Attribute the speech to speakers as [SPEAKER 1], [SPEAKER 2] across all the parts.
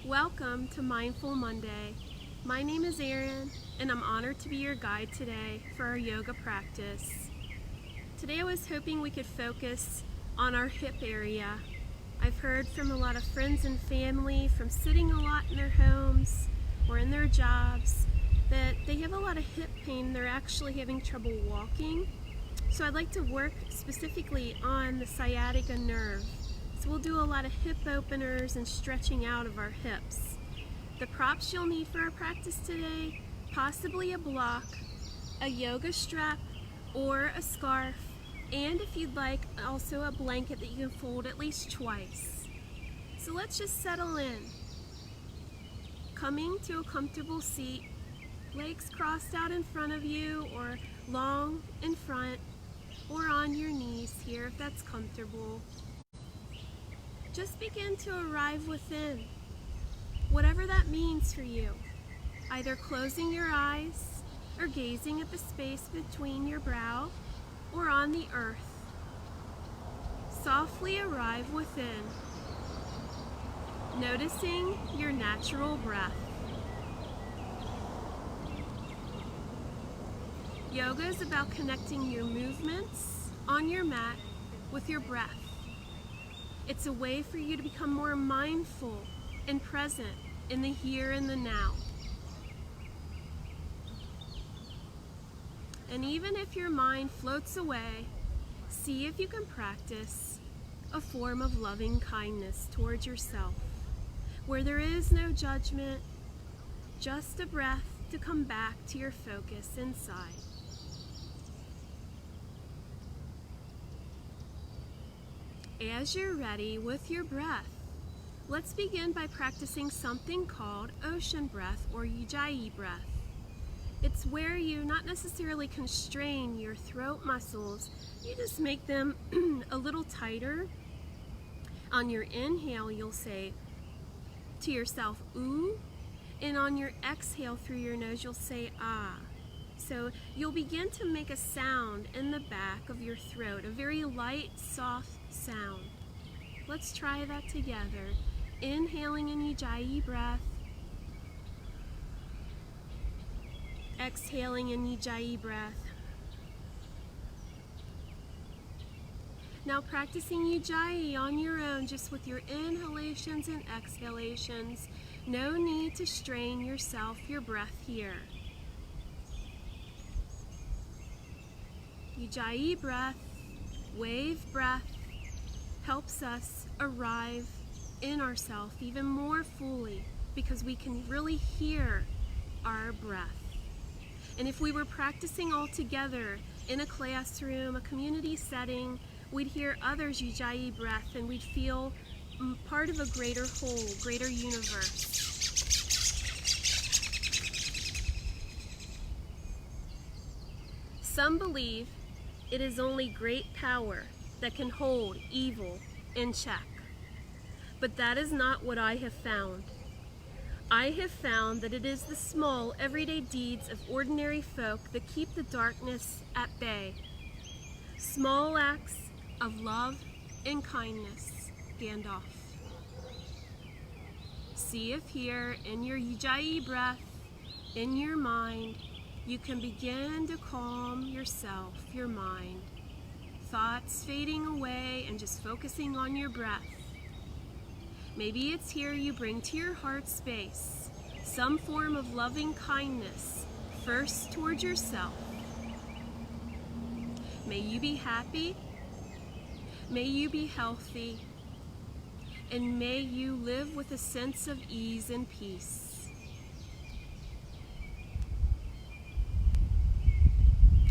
[SPEAKER 1] Welcome to Mindful Monday. My name is Erin, and I'm honored to be your guide today for our yoga practice. Today I was hoping we could focus on our hip area. I've heard from a lot of friends and family from sitting a lot in their homes or in their jobs that they have a lot of hip pain. They're actually having trouble walking. So I'd like to work specifically on the sciatica nerve. So we'll do a lot of hip openers and stretching out of our hips. The props you'll need for our practice today, possibly a block, a yoga strap, or a scarf, and if you'd like, also a blanket that you can fold at least twice. So let's just settle in. Coming to a comfortable seat, legs crossed out in front of you or long in front, or on your knees here if that's comfortable. Just begin to arrive within, whatever that means for you, either closing your eyes or gazing at the space between your brow or on the earth. Softly arrive within, noticing your natural breath. Yoga is about connecting your movements on your mat with your breath. It's a way for you to become more mindful and present in the here and the now. And even if your mind floats away, see if you can practice a form of loving kindness towards yourself, where there is no judgment, just a breath to come back to your focus inside. As you're ready with your breath, let's begin by practicing something called ocean breath or ujjayi breath. It's where you not necessarily constrain your throat muscles, you just make them a little tighter. On your inhale, you'll say to yourself, ooh, and on your exhale through your nose, you'll say, ah. So you'll begin to make a sound in the back of your throat, a very light, soft sound. Let's try that together. Inhaling in ujjayi breath. Exhaling in ujjayi breath. Now practicing ujjayi on your own, just with your inhalations and exhalations. No need to strain yourself, your breath here. Ujjayi breath, wave breath, helps us arrive in ourselves even more fully because we can really hear our breath. And if we were practicing all together in a classroom, a community setting, we'd hear others' ujjayi breath and we'd feel part of a greater whole, greater universe. Some believe it is only great power that can hold evil in check. But that is not what I have found. I have found that it is the small, everyday deeds of ordinary folk that keep the darkness at bay. Small acts of love and kindness, Gandalf. See if here, in your ujjayi breath, in your mind, you can begin to calm yourself, your mind. Thoughts fading away and just focusing on your breath. Maybe it's here you bring to your heart space some form of loving kindness, first towards yourself. May you be happy, may you be healthy, and may you live with a sense of ease and peace.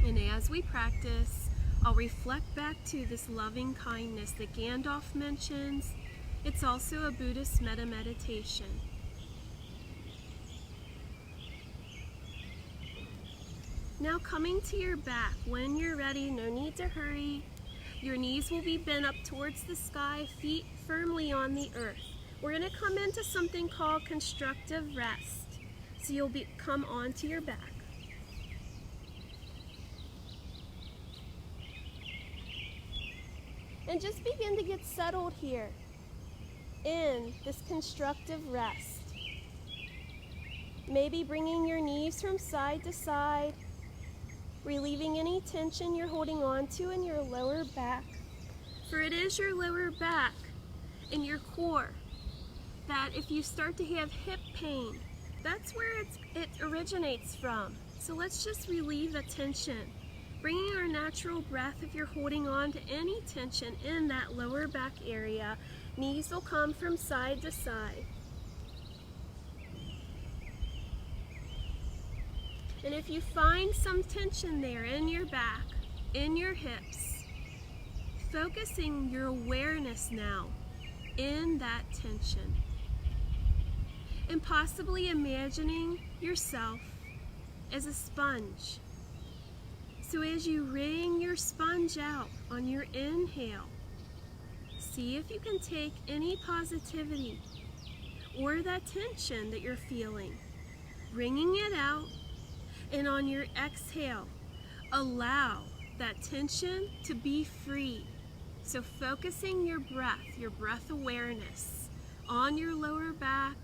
[SPEAKER 1] And as we practice, I'll reflect back to this loving kindness that Gandalf mentions. It's also a Buddhist meditation. Now coming to your back, when you're ready, no need to hurry. Your knees will be bent up towards the sky, feet firmly on the earth. We're going to come into something called constructive rest. So you'll come onto your back. And just begin to get settled here in this constructive rest. Maybe bringing your knees from side to side, relieving any tension you're holding on to in your lower back. For it is your lower back and your core that if you start to have hip pain, that's where it originates from. So let's just relieve the tension. Bringing our natural breath, if you're holding on to any tension in that lower back area, knees will come from side to side. And if you find some tension there in your back, in your hips, focusing your awareness now in that tension. And possibly imagining yourself as a sponge. So as you wring your sponge out on your inhale, see if you can take any positivity or that tension that you're feeling, wringing it out, and on your exhale, allow that tension to be free. So focusing your breath awareness on your lower back,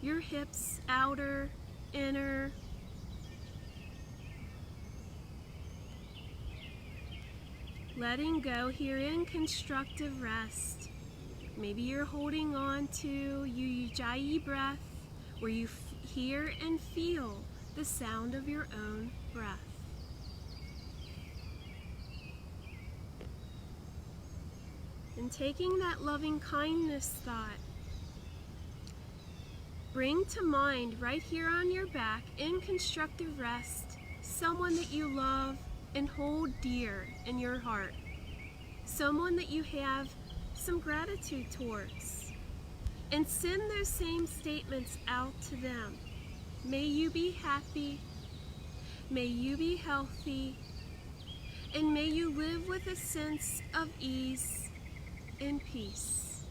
[SPEAKER 1] your hips, outer, inner. Letting go here in constructive rest. Maybe you're holding on to your Ujjayi breath, where you hear and feel the sound of your own breath. And taking that loving kindness thought, bring to mind right here on your back in constructive rest someone that you love and hold dear in your heart. Someone that you have some gratitude towards. And send those same statements out to them. May you be happy. May you be healthy. And may you live with a sense of ease and peace.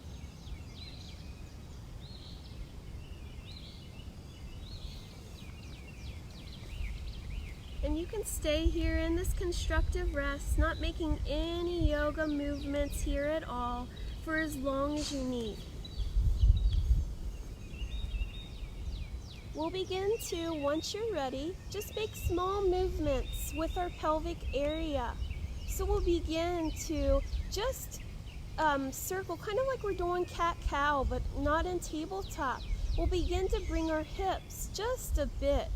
[SPEAKER 1] And you can stay here in this constructive rest, not making any yoga movements here at all for as long as you need. We'll begin to, once you're ready, just make small movements with our pelvic area. So we'll begin to just circle, kind of like we're doing cat-cow, but not in tabletop. We'll begin to bring our hips just a bit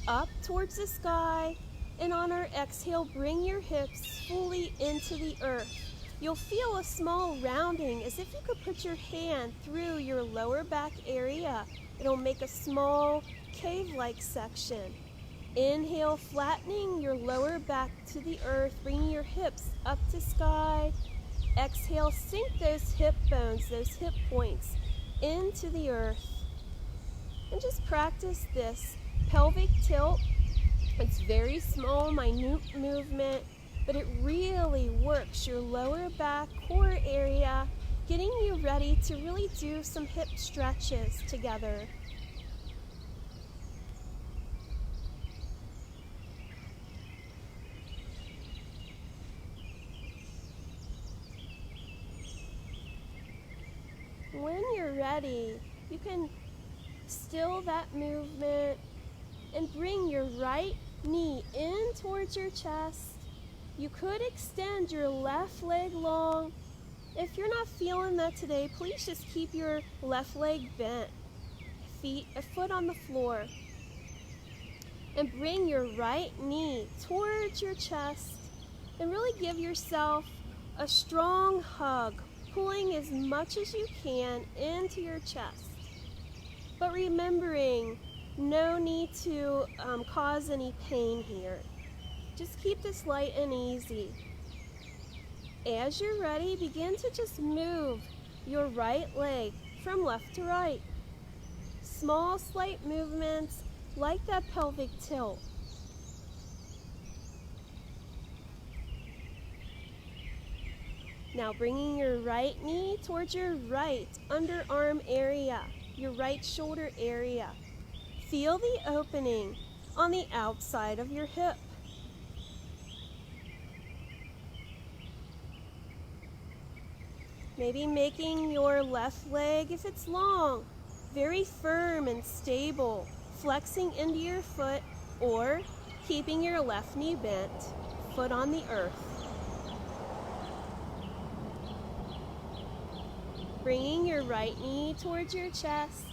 [SPEAKER 1] up towards the sky, and on our exhale, bring your hips fully into the earth. You'll feel a small rounding, as if you could put your hand through your lower back area. It'll make a small cave-like section. Inhale, flattening your lower back to the earth, bringing your hips up to sky. Exhale, sink those hip bones, those hip points into the earth. And just practice this pelvic tilt. It's very small, minute movement, but it really works your lower back core area, getting you ready to really do some hip stretches together. When you're ready, you can still that movement and bring your right knee in towards your chest. You could extend your left leg long. If you're not feeling that today, please just keep your left leg bent, a foot on the floor. And bring your right knee towards your chest and really give yourself a strong hug, pulling as much as you can into your chest. But remembering, no need to cause any pain here. Just keep this light and easy. As you're ready, begin to just move your right leg from left to right. Small, slight movements like that pelvic tilt. Now bringing your right knee towards your right underarm area, your right shoulder area. Feel the opening on the outside of your hip. Maybe making your left leg, if it's long, very firm and stable. flexing into your foot or keeping your left knee bent, foot on the earth. Bringing your right knee towards your chest.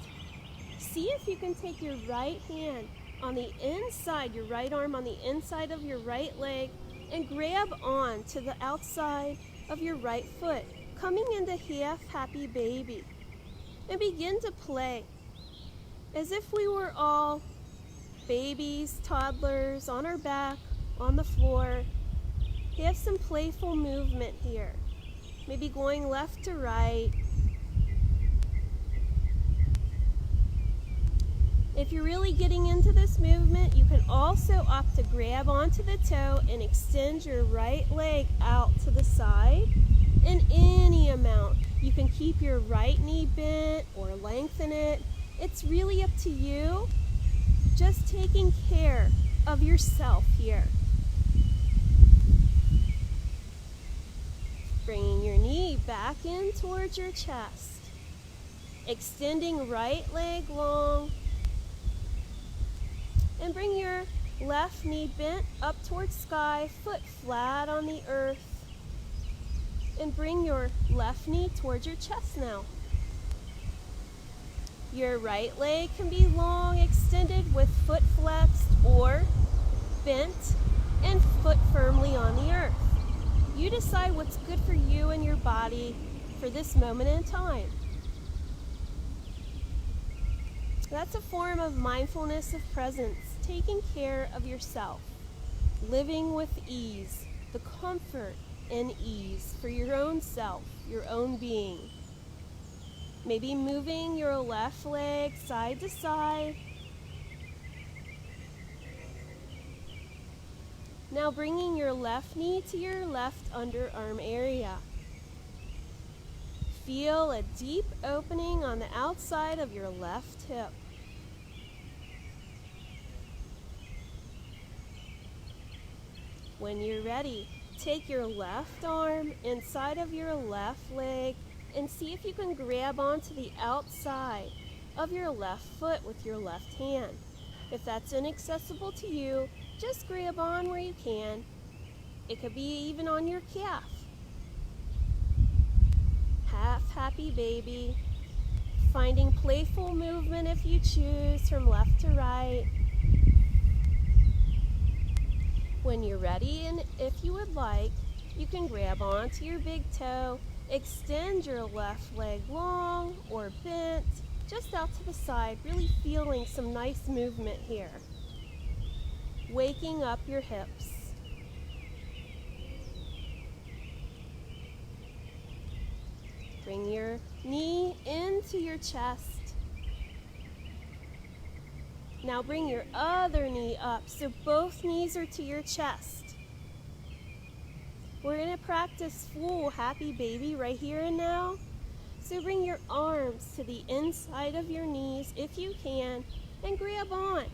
[SPEAKER 1] See if you can take your right hand on the inside, your right arm on the inside of your right leg, and grab on to the outside of your right foot, coming into half happy baby. And begin to play as if we were all babies, toddlers, on our back, on the floor. Have some playful movement here. Maybe going left to right. If you're really getting into this movement, you can also opt to grab onto the toe and extend your right leg out to the side in any amount. You can keep your right knee bent or lengthen it. It's really up to you. Just taking care of yourself here. Bringing your knee back in towards your chest. Extending right leg long. And bring your left knee bent up towards sky, foot flat on the earth. And bring your left knee towards your chest now. Your right leg can be long extended with foot flexed or bent and foot firmly on the earth. You decide what's good for you and your body for this moment in time. That's a form of mindfulness of presence, taking care of yourself, living with ease, the comfort and ease for your own self, your own being. Maybe moving your left leg side to side. Now bringing your left knee to your left underarm area. Feel a deep opening on the outside of your left hip. When you're ready, take your left arm inside of your left leg and see if you can grab onto the outside of your left foot with your left hand. If that's inaccessible to you, just grab on where you can. It could be even on your calf. Half happy baby. Finding playful movement if you choose from left to right. When you're ready, and if you would like, you can grab onto your big toe, extend your left leg long or bent, just out to the side, really feeling some nice movement here. Waking up your hips. Bring your knee into your chest. Now bring your other knee up so both knees are to your chest. We're going to practice full happy baby right here and now. So bring your arms to the inside of your knees if you can and grab on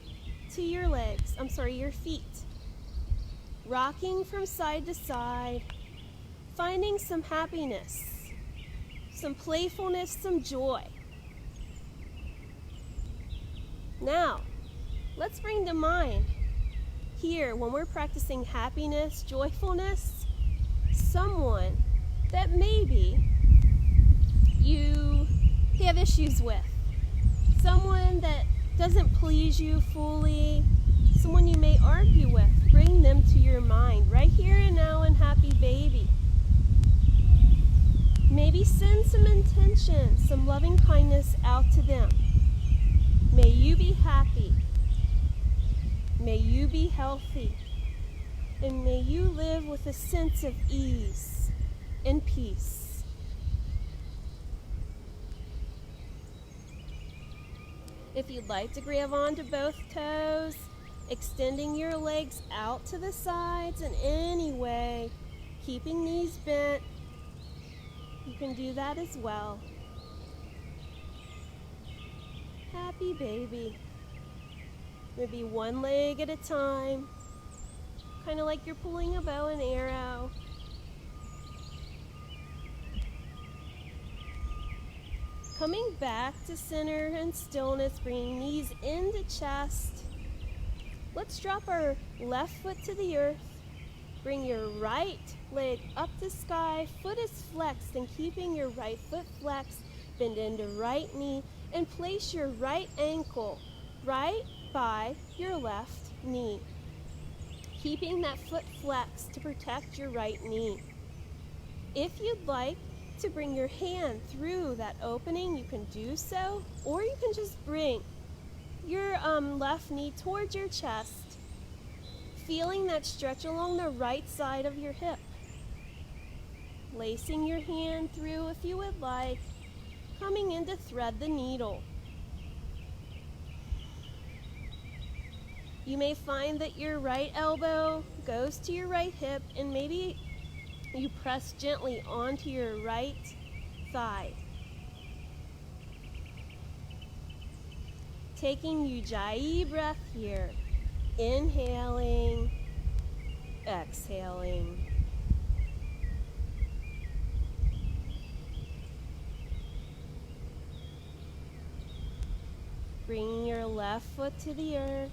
[SPEAKER 1] to your legs, your feet. Rocking from side to side, finding some happiness, some playfulness, some joy. Now, let's bring to mind here when we're practicing happiness, joyfulness, someone that maybe you have issues with, someone that doesn't please you fully, someone you may argue with. Bring them to your mind right here and now in happy baby. Maybe send some intention, some loving kindness out to them. May you be happy. May you be healthy. And may you live with a sense of ease and peace. If you'd like to grab onto both toes, extending your legs out to the sides in any way, keeping knees bent, you can do that as well. Happy baby. Maybe one leg at a time, kind of like you're pulling a bow and arrow. Coming back to center and stillness, bringing knees into chest. Let's drop our left foot to the earth. Bring your right leg up to sky, foot is flexed, and keeping your right foot flexed, bend into right knee, and place your right ankle right by your left knee. Keeping that foot flexed to protect your right knee. If you'd like to bring your hand through that opening, you can do so, or you can just bring your left knee towards your chest, feeling that stretch along the right side of your hip. Lacing your hand through if you would like, coming in to thread the needle. You may find that your right elbow goes to your right hip, and maybe you press gently onto your right thigh. Taking Ujjayi breath here. Inhaling, exhaling. Bringing your left foot to the earth.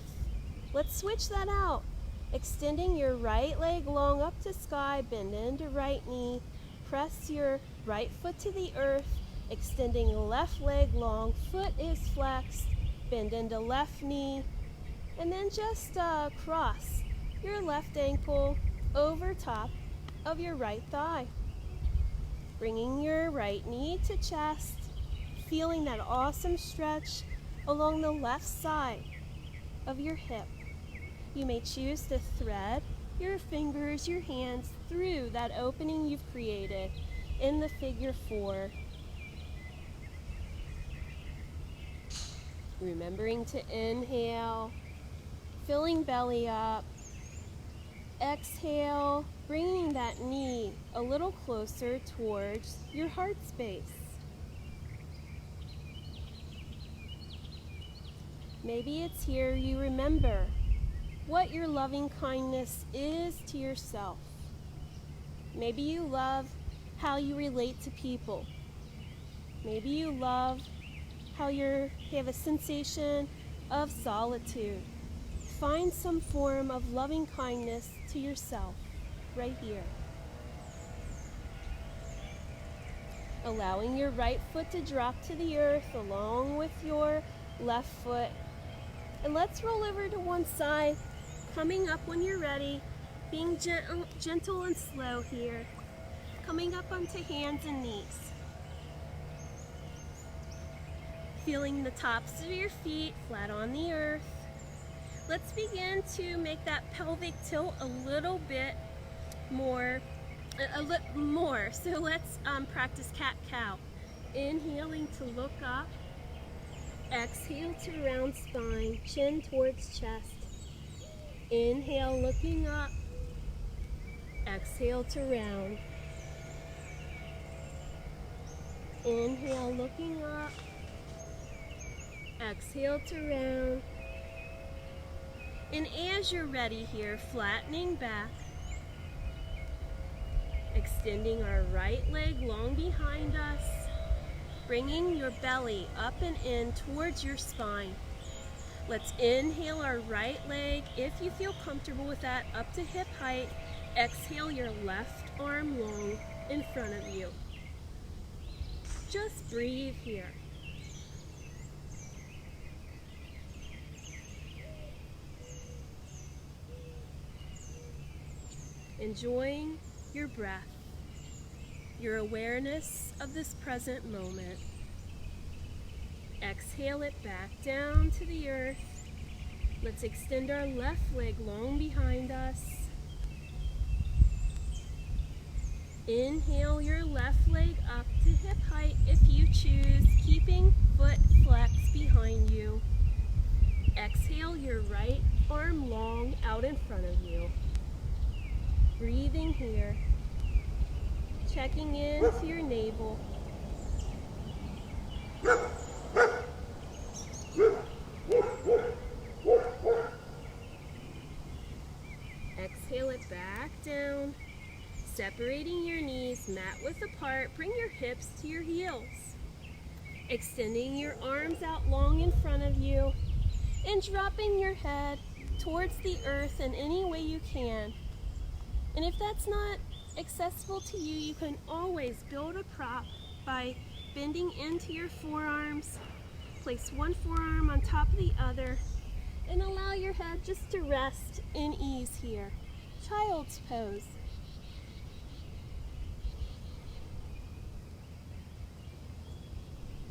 [SPEAKER 1] Let's switch that out. Extending your right leg long up to sky, bend into right knee. Press your right foot to the earth, extending left leg long, foot is flexed, bend into left knee. And then just cross your left ankle over top of your right thigh. Bringing your right knee to chest, feeling that awesome stretch along the left side of your hip. You may choose to thread your fingers, your hands through that opening you've created in the figure 4. Remembering to inhale, filling belly up. Exhale, bringing that knee a little closer towards your heart space. Maybe it's here you remember what your loving kindness is to yourself. Maybe you love how you relate to people. Maybe you love how you have a sensation of solitude. Find some form of loving kindness to yourself right here. Allowing your right foot to drop to the earth along with your left foot. And let's roll over to one side. Coming up when you're ready, being gentle and slow here. Coming up onto hands and knees. Feeling the tops of your feet flat on the earth. Let's begin to make that pelvic tilt a little bit more. So let's practice cat-cow. Inhaling to look up. Exhale to round spine, chin towards chest. Inhale, looking up. Exhale to round. Inhale, looking up. Exhale to round. And as you're ready here, flattening back. Extending our right leg long behind us. Bringing your belly up and in towards your spine. Let's inhale our right leg, if you feel comfortable with that, up to hip height. Exhale your left arm long in front of you. Just breathe here. Enjoying your breath, your awareness of this present moment. Exhale it back down to the earth. Let's extend our left leg long behind us. Inhale your left leg up to hip height if you choose, keeping foot flexed behind you. Exhale your right arm long out in front of you. Breathing here. Checking into your navel. Exhale it back down. Separating your knees mat width apart. Bring your hips to your heels. Extending your arms out long in front of you and dropping your head towards the earth in any way you can. And if that's not accessible to you, you can always build a prop by bending into your forearms. Place one forearm on top of the other and allow your head just to rest in ease here. Child's pose.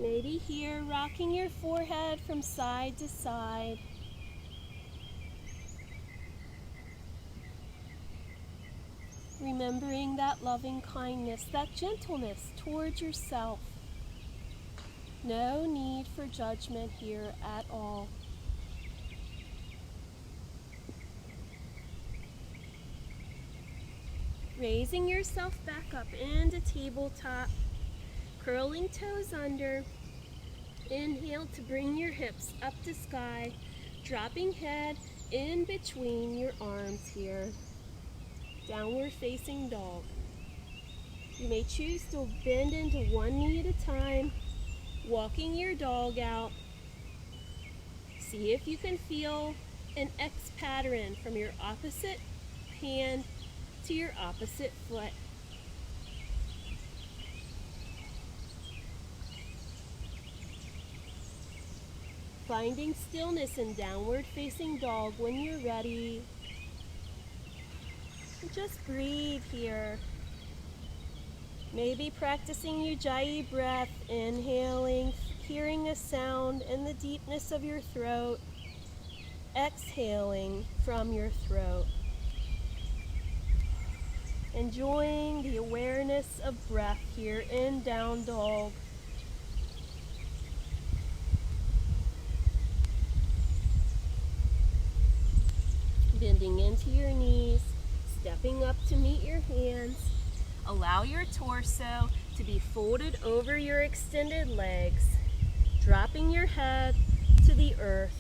[SPEAKER 1] Maybe here, rocking your forehead from side to side. Remembering that loving kindness, that gentleness towards yourself. No need for judgment here at all. Raising yourself back up into tabletop, curling toes under. Inhale to bring your hips up to sky, dropping head in between your arms here. Downward facing dog. You may choose to bend into one knee at a time, walking your dog out. See if you can feel an X pattern from your opposite hand to your opposite foot. Finding stillness in downward facing dog when you're ready. Just breathe here. Maybe practicing Ujjayi breath, inhaling, hearing a sound in the deepness of your throat, exhaling from your throat. Enjoying the awareness of breath here in down dog. Bending into your knees, stepping up to meet your hands. Allow your torso to be folded over your extended legs, dropping your head to the earth.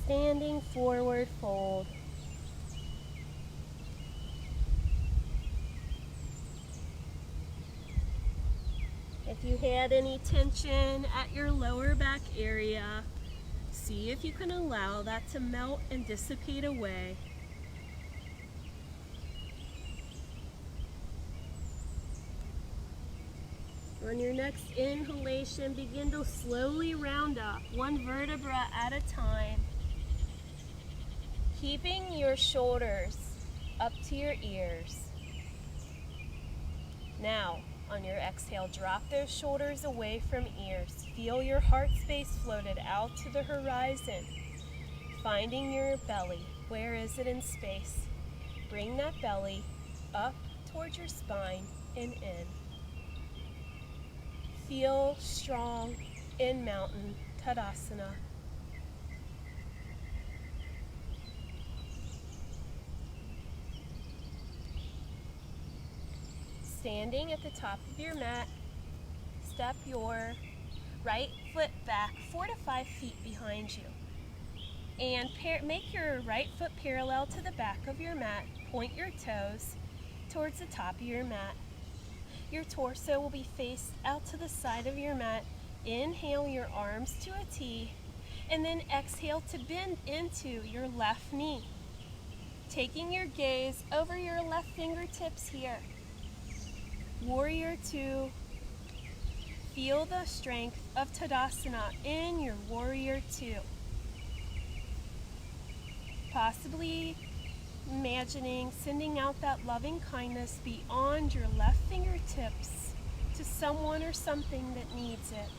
[SPEAKER 1] Standing forward fold. If you had any tension at your lower back area, see if you can allow that to melt and dissipate away. On your next inhalation, begin to slowly round up, one vertebra at a time. Keeping your shoulders up to your ears. Now, on your exhale, drop those shoulders away from ears. Feel your heart space floated out to the horizon. Finding your belly. Where is it in space? Bring that belly up towards your spine and in. Feel strong in mountain Tadasana. Standing at the top of your mat, step your right foot back 4 to 5 feet behind you. And make your right foot parallel to the back of your mat. Point your toes towards the top of your mat. Your torso will be faced out to the side of your mat. Inhale your arms to a T, and then exhale to bend into your left knee. Taking your gaze over your left fingertips here. Warrior 2. Feel the strength of Tadasana in your Warrior 2. Possibly imagining sending out that loving kindness beyond your left fingertips to someone or something that needs it.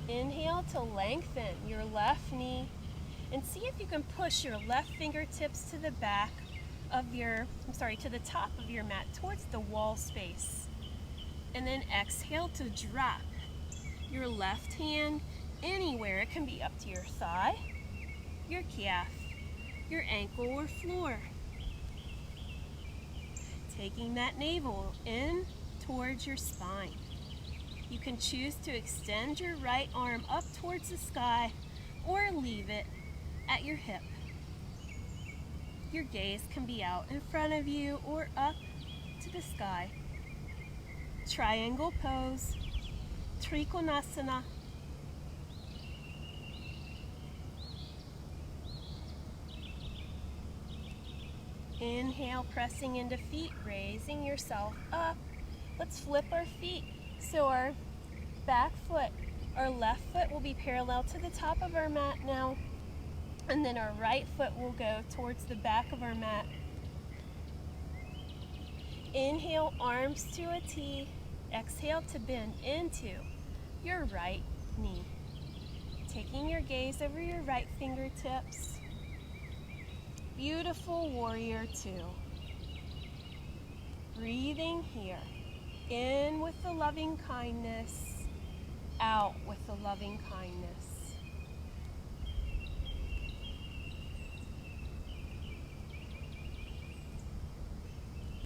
[SPEAKER 1] Inhale to lengthen your left knee and see if you can push your left fingertips to the back of to the top of your mat towards the wall space. And then exhale to drop your left hand anywhere. It can be up to your thigh, your calf, your ankle, or floor. Taking that navel in towards your spine. You can choose to extend your right arm up towards the sky or leave it at your hip. Your gaze can be out in front of you or up to the sky. Triangle pose, Trikonasana. Inhale, pressing into feet, raising yourself up. Let's flip our feet. So our back foot, our left foot will be parallel to the top of our mat now. And then our right foot will go towards the back of our mat. Inhale, arms to a T. Exhale to bend into your right knee. Taking your gaze over your right fingertips. Beautiful warrior two. Breathing here. In with the loving kindness. Out with the loving kindness.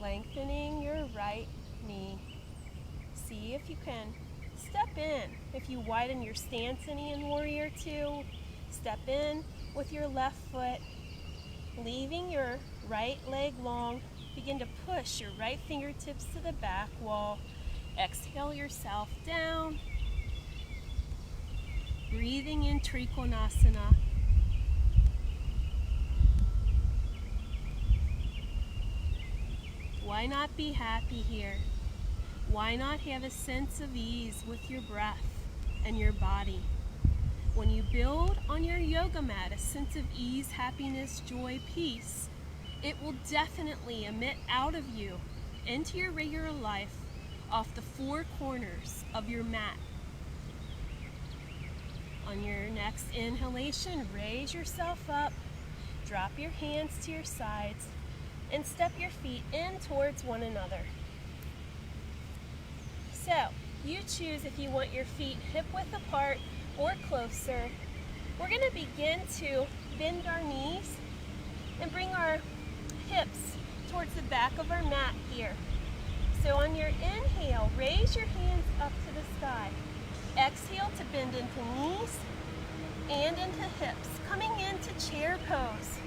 [SPEAKER 1] Lengthening your right knee. See if you can step in. If you widen your stance any in warrior two, step in with your left foot. Leaving your right leg long, begin to push your right fingertips to the back wall. Exhale yourself down. Breathing in Trikonasana. Why not be happy here? Why not have a sense of ease with your breath and your body? When you build on your yoga mat a sense of ease, happiness, joy, peace, it will definitely emit out of you into your regular life off the four corners of your mat. On your next inhalation, raise yourself up, drop your hands to your sides, and step your feet in towards one another. So, you choose if you want your feet hip width apart or closer. We're going to begin to bend our knees and bring our hips towards the back of our mat here. So on your inhale, raise your hands up to the sky. Exhale to bend into knees and into hips, coming into chair pose.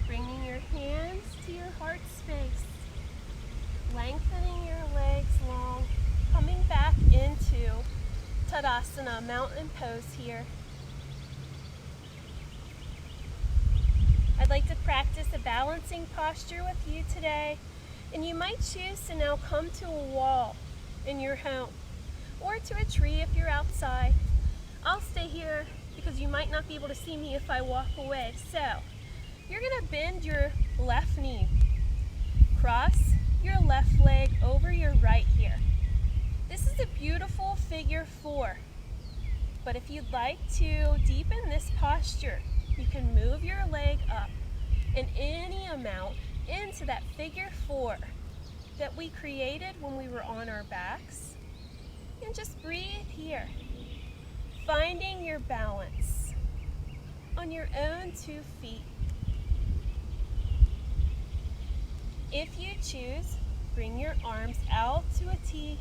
[SPEAKER 1] Bringing your hands to your heart space, lengthening your legs long, coming back into Tadasana, mountain pose here. I'd like to practice a balancing posture with you today, and you might choose to now come to a wall in your home or to a tree if you're outside. I'll stay here because you might not be able to see me if I walk away. So you're going to bend your left knee, cross your left leg over your right here. This is a beautiful figure four, but if you'd like to deepen this posture, you can move your leg up in any amount into that figure four that we created when we were on our backs, and just breathe here, finding your balance on your own 2 feet. If you choose, bring your arms out to a T.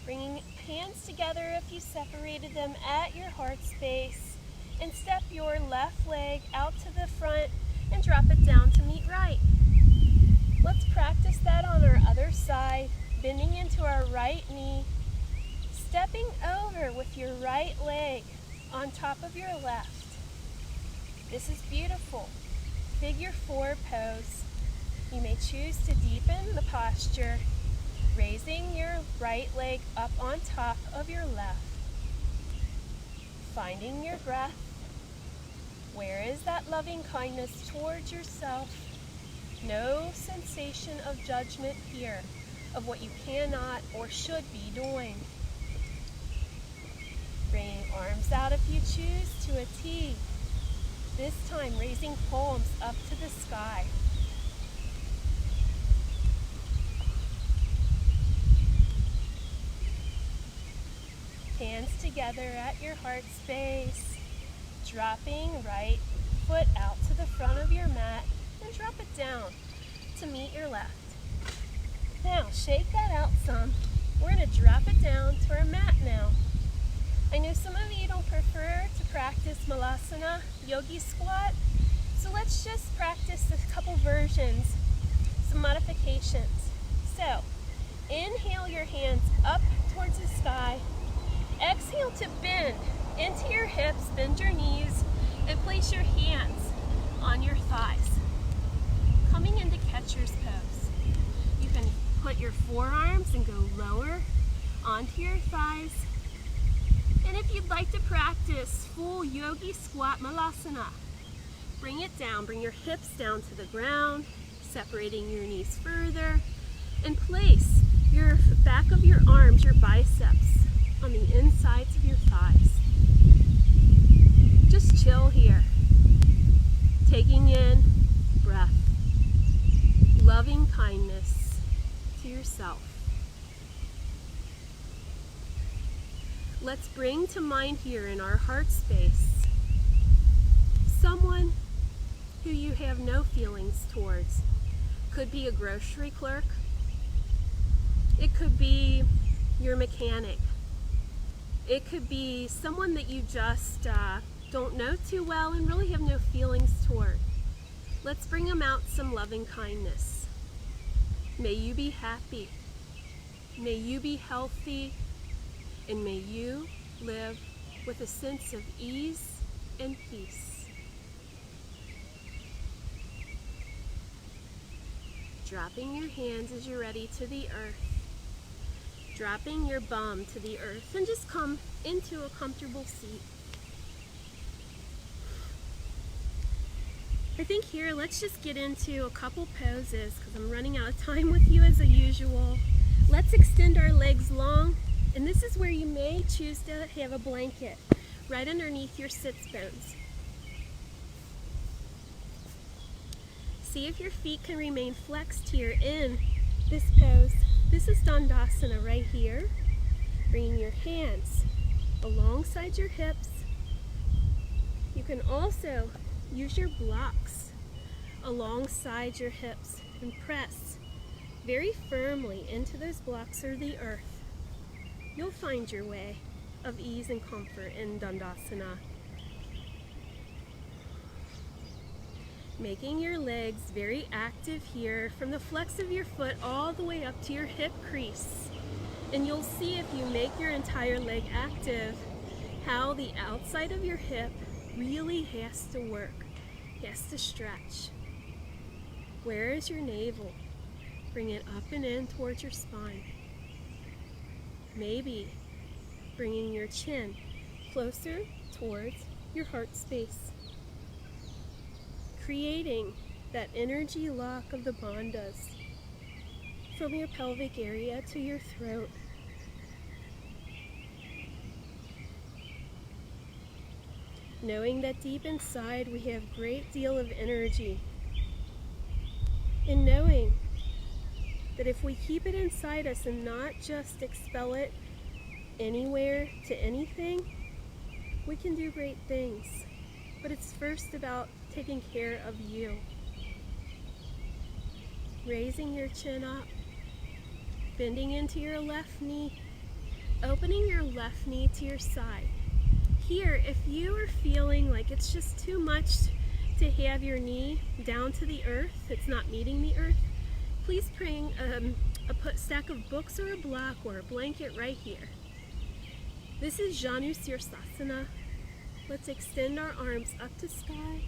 [SPEAKER 1] Bringing hands together if you separated them at your heart space, and step your left leg out to the front and drop it down to meet right. Let's practice that on our other side, bending into our right knee, stepping over with your right leg on top of your left. This is beautiful. Figure four pose. You may choose to deepen the posture, raising your right leg up on top of your left. Finding your breath. Where is that loving kindness towards yourself? No sensation of judgment here of what you cannot or should be doing. Bringing arms out if you choose to a T. This time raising palms up to the sky. Hands together at your heart space. Dropping right foot out to the front of your mat and drop it down to meet your left. Now shake that out some. We're going to drop it down to our mat now. I know some of you don't prefer to practice Malasana, yogi squat, so let's just practice a couple versions, some modifications. So, inhale your hands up towards the sky. Exhale to bend into your hips, bend your knees, and place your hands on your thighs. Coming into catcher's pose. You can put your forearms and go lower onto your thighs. And if you'd like to practice full yogi squat malasana, bring it down, bring your hips down to the ground, separating your knees further, and place your back of your arms, your biceps, on the insides of your thighs. Just chill here, taking in breath, loving kindness to yourself. Let's bring to mind here in our heart space someone who you have no feelings towards. Could be a grocery clerk. It could be your mechanic. It could be someone that you just don't know too well and really have no feelings toward. Let's bring them out some loving kindness. May you be happy. May you be healthy. And may you live with a sense of ease and peace. Dropping your hands as you're ready to the earth. Dropping your bum to the earth and just come into a comfortable seat. I think here, let's just get into a couple poses because I'm running out of time with you as usual. Let's extend our legs long. And this is where you may choose to have a blanket right underneath your sits bones. See if your feet can remain flexed here in this pose. This is Dandasana right here. Bringing your hands alongside your hips. You can also use your blocks alongside your hips and press very firmly into those blocks or the earth. You'll find your way of ease and comfort in Dandasana. Making your legs very active here from the flex of your foot all the way up to your hip crease. And you'll see if you make your entire leg active, how the outside of your hip really has to work, has to stretch. Where is your navel? Bring it up and in towards your spine. Maybe bringing your chin closer towards your heart space. Creating that energy lock of the bandhas from your pelvic area to your throat. Knowing that deep inside we have a great deal of energy. And knowing that if we keep it inside us and not just expel it anywhere to anything, we can do great things. But it's first about taking care of you. Raising your chin up, bending into your left knee, opening your left knee to your side. Here, if you are feeling like it's just too much to have your knee down to the earth, it's not meeting the earth, please bring a stack of books or a block or a blanket right here. This is Janu Sirsasana. Let's extend our arms up to sky.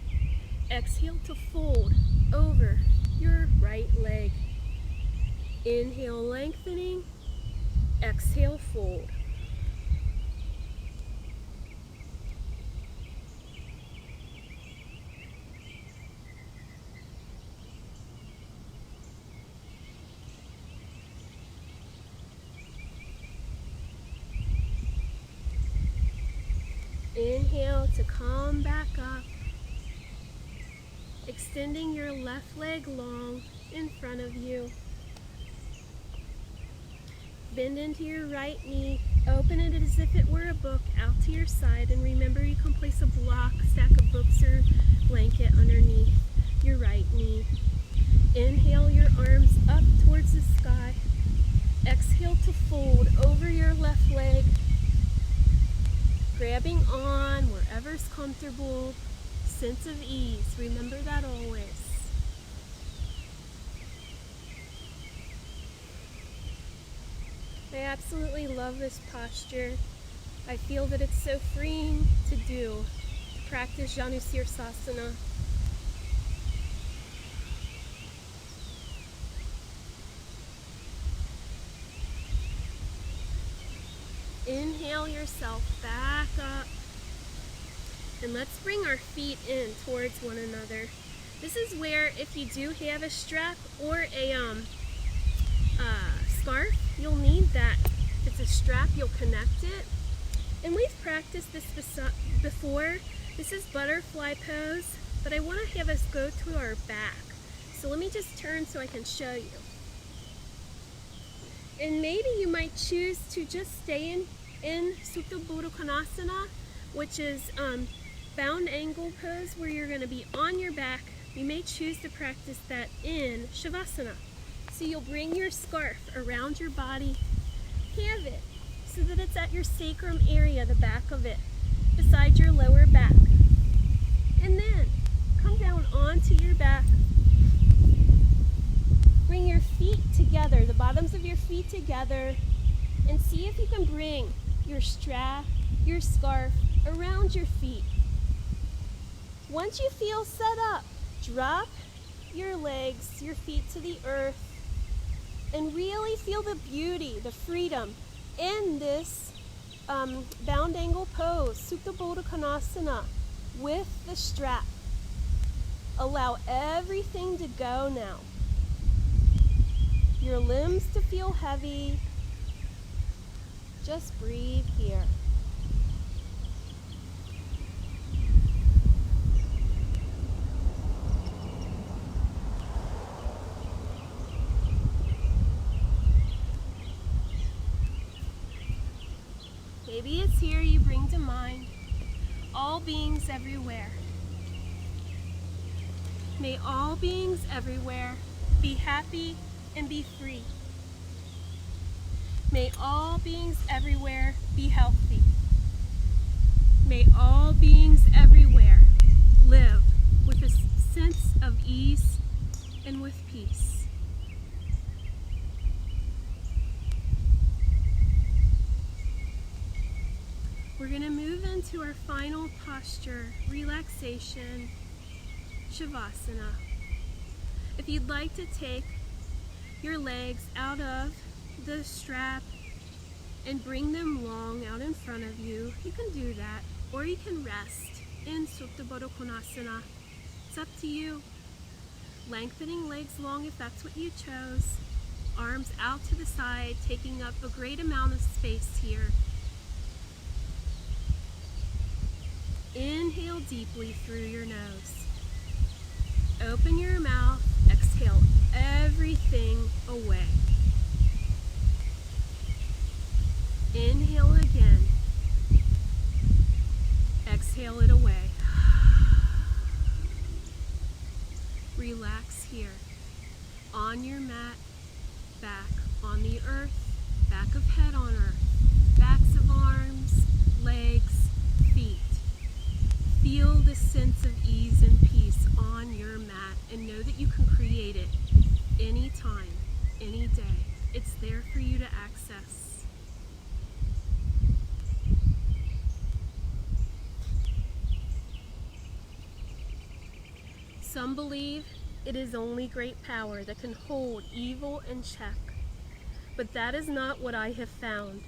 [SPEAKER 1] Exhale to fold over your right leg. Inhale, lengthening. Exhale, fold. Inhale to come back up, extending your left leg long in front of you. Bend into your right knee, open it as if it were a book out to your side, and remember you can place a stack of books or blanket underneath your right knee. Inhale your arms up towards the sky. Exhale to fold over your left leg, grabbing on wherever's comfortable. Sense of ease, remember that always. I absolutely love this posture. I feel that it's so freeing to do. Practice Janusirsasana. Inhale yourself back up. And let's bring our feet in towards one another. This is where, if you do have a strap or a scarf, you'll need that. If it's a strap, you'll connect it. And we've practiced this before. This is butterfly pose, but I want to have us go to our back. So let me just turn so I can show you. And maybe you might choose to just stay in Supta Baddha Konasana, which is bound angle pose, where you're going to be on your back. You may choose to practice that in Shavasana. So you'll bring your scarf around your body, have it so that it's at your sacrum area, the back of it, beside your lower back. And then come down onto your back. Bring your feet together, the bottoms of your feet together, and see if you can bring your strap, your scarf around your feet. Once you feel set up, drop your legs, your feet to the earth, and really feel the beauty, the freedom in this bound angle pose, Supta Baddha Konasana, with the strap. Allow everything to go now. Your limbs to feel heavy. Just breathe here. Maybe it's here you bring to mind all beings everywhere. May all beings everywhere be happy and be free. May all beings everywhere be healthy. May all beings everywhere live with a sense of ease and with peace. We're going to move into our final posture, relaxation, Shavasana. If you'd like to take your legs out of the strap and bring them long out in front of you, you can do that. Or you can rest in Supta Baddha Konasana. It's up to you. Lengthening legs long if that's what you chose. Arms out to the side, taking up a great amount of space here. Inhale deeply through your nose. Open your mouth, exhale everything away. Inhale again. Exhale it away. Relax here. On your mat, back on the earth, back of head on earth, backs of arms, legs, feet. Feel the sense of ease and peace on your mat, and know that you can create it anytime, any day. It's there for you to access. Some believe it is only great power that can hold evil in check, but that is not what I have found.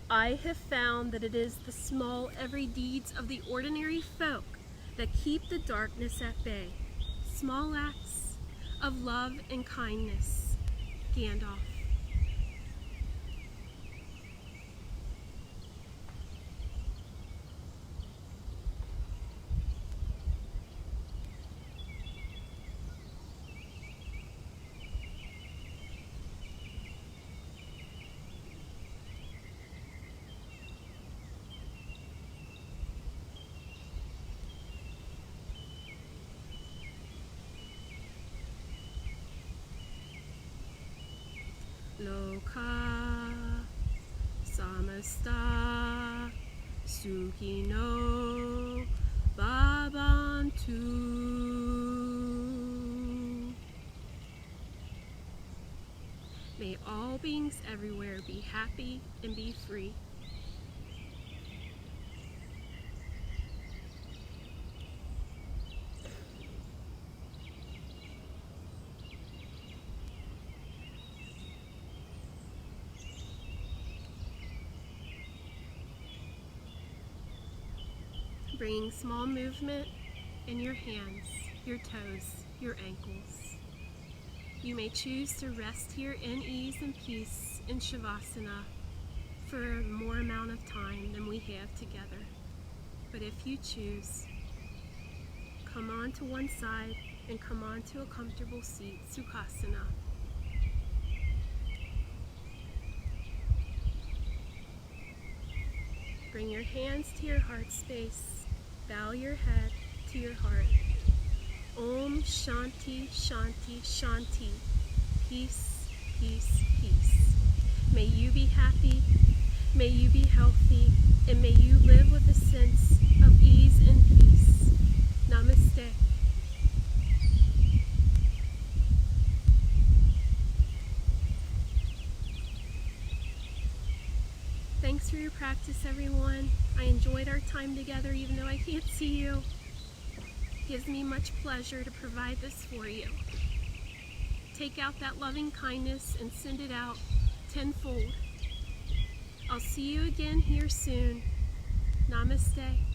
[SPEAKER 1] I have found that it is the small every deeds of the ordinary folk that keep the darkness at bay. Small acts of love and kindness. Gandalf. Loka Samasta Sukino Babantu. May all beings everywhere be happy and be free. Bringing small movement in your hands, your toes, your ankles. You may choose to rest here in ease and peace in Shavasana for a more amount of time than we have together. But if you choose, come on to one side and come on to a comfortable seat, Sukhasana. Bring your hands to your heart space. Bow your head to your heart. Om Shanti, Shanti, Shanti. Peace, peace, peace. May you be happy, may you be healthy, and may you live with a sense of ease and peace. Namaste. Thanks for your practice, everyone. I enjoyed our time together even though I can't see you. It gives me much pleasure to provide this for you. Take out that loving kindness and send it out tenfold. I'll see you again here soon. Namaste.